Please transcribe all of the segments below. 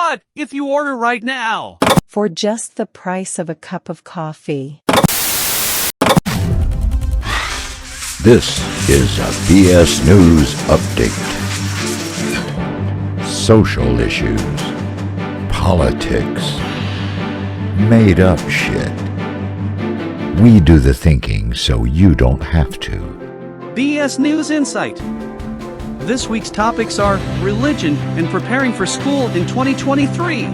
what if you order right now? For just the price of a cup of coffee. This is a BS News Update. Social issues, politics, made up shit. We do the thinking so you don't have to. BS News Insight. This week's topics are religion and preparing for school in 2023.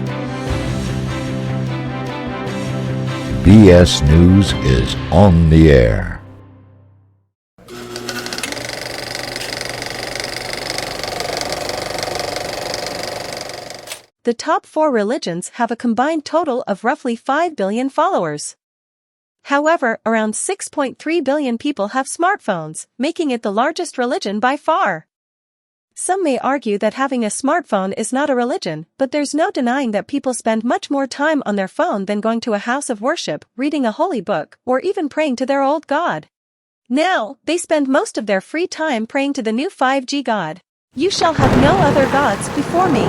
BS News is on the air. The top 4 religions have a combined total of roughly 5 billion followers. However, around 6.3 billion people have smartphones, making it the largest religion by far. Some may argue that having a smartphone is not a religion, but there's no denying that people spend much more time on their phone than going to a house of worship, reading a holy book, or even praying to their old God. Now, they spend most of their free time praying to the new 5G God. You shall have no other gods before me.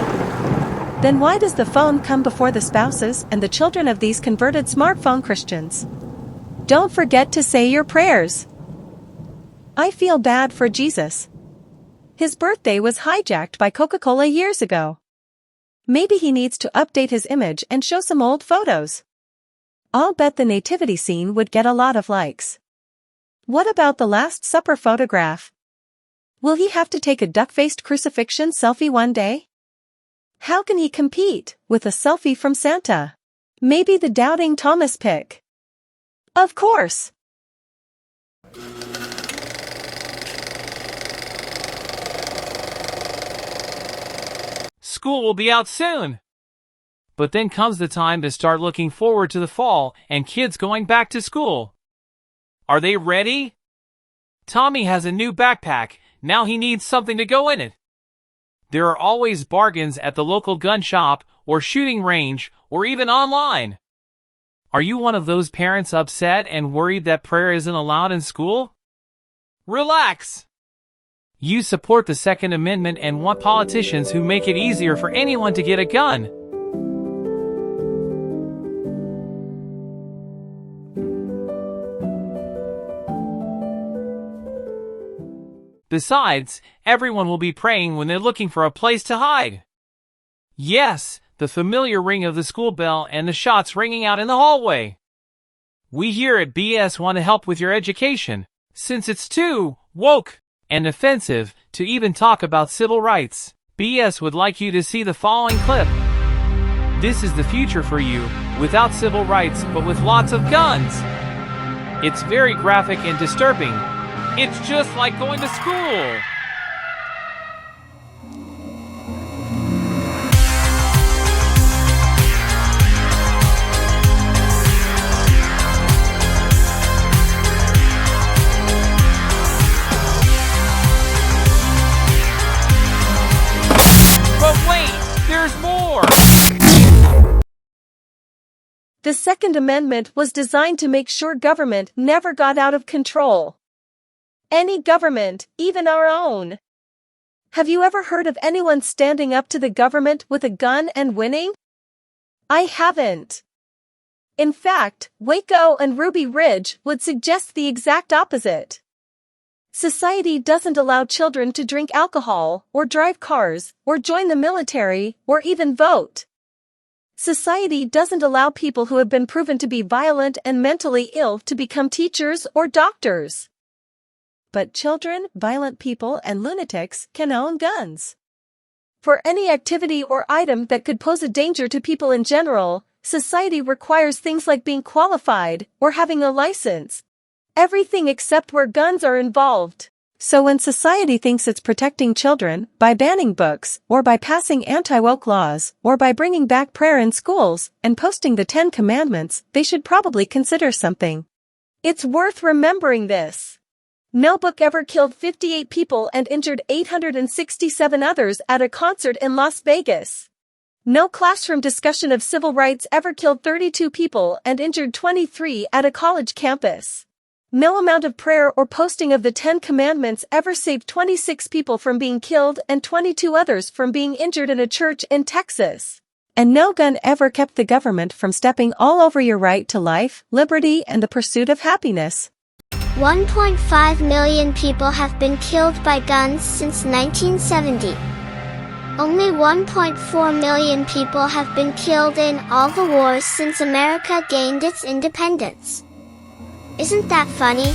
Then why does the phone come before the spouses and the children of these converted smartphone Christians? Don't forget to say your prayers. I feel bad for Jesus. His birthday was hijacked by Coca-Cola years ago. Maybe he needs to update his image and show some old photos. I'll bet the nativity scene would get a lot of likes. What about the Last Supper photograph? Will he have to take a duck-faced crucifixion selfie one day? How can he compete with a selfie from Santa? Maybe the Doubting Thomas pic. Of course. School will be out soon. But then comes the time to start looking forward to the fall and kids going back to school. Are they ready? Tommy has a new backpack. Now he needs something to go in it. There are always bargains at the local gun shop or shooting range or even online. Are you one of those parents upset and worried that prayer isn't allowed in school? Relax. You support the Second Amendment and want politicians who make it easier for anyone to get a gun. Besides, everyone will be praying when they're looking for a place to hide. Yes, the familiar ring of the school bell and the shots ringing out in the hallway. We here at BS want to help with your education, since it's too woke and offensive to even talk about civil rights. BS would like you to see the following clip. This is the future for you, without civil rights but with lots of guns. It's very graphic and disturbing. It's just like going to school. But wait, there's more! The Second Amendment was designed to make sure government never got out of control. Any government, even our own. Have you ever heard of anyone standing up to the government with a gun and winning? I haven't. In fact, Waco and Ruby Ridge would suggest the exact opposite. Society doesn't allow children to drink alcohol, or drive cars, or join the military, or even vote. Society doesn't allow people who have been proven to be violent and mentally ill to become teachers or doctors. But children, violent people, and lunatics can own guns. For any activity or item that could pose a danger to people in general, society requires things like being qualified or having a license. Everything except where guns are involved. So when society thinks it's protecting children by banning books, or by passing anti-woke laws, or by bringing back prayer in schools and posting the 10 Commandments, they should probably consider something. It's worth remembering this. No book ever killed 58 people and injured 867 others at a concert in Las Vegas. No classroom discussion of civil rights ever killed 32 people and injured 23 at a college campus. No amount of prayer or posting of the 10 Commandments ever saved 26 people from being killed and 22 others from being injured in a church in Texas. And no gun ever kept the government from stepping all over your right to life, liberty, and the pursuit of happiness. 1.5 million people have been killed by guns since 1970. Only 1.4 million people have been killed in all the wars since America gained its independence. Isn't that funny?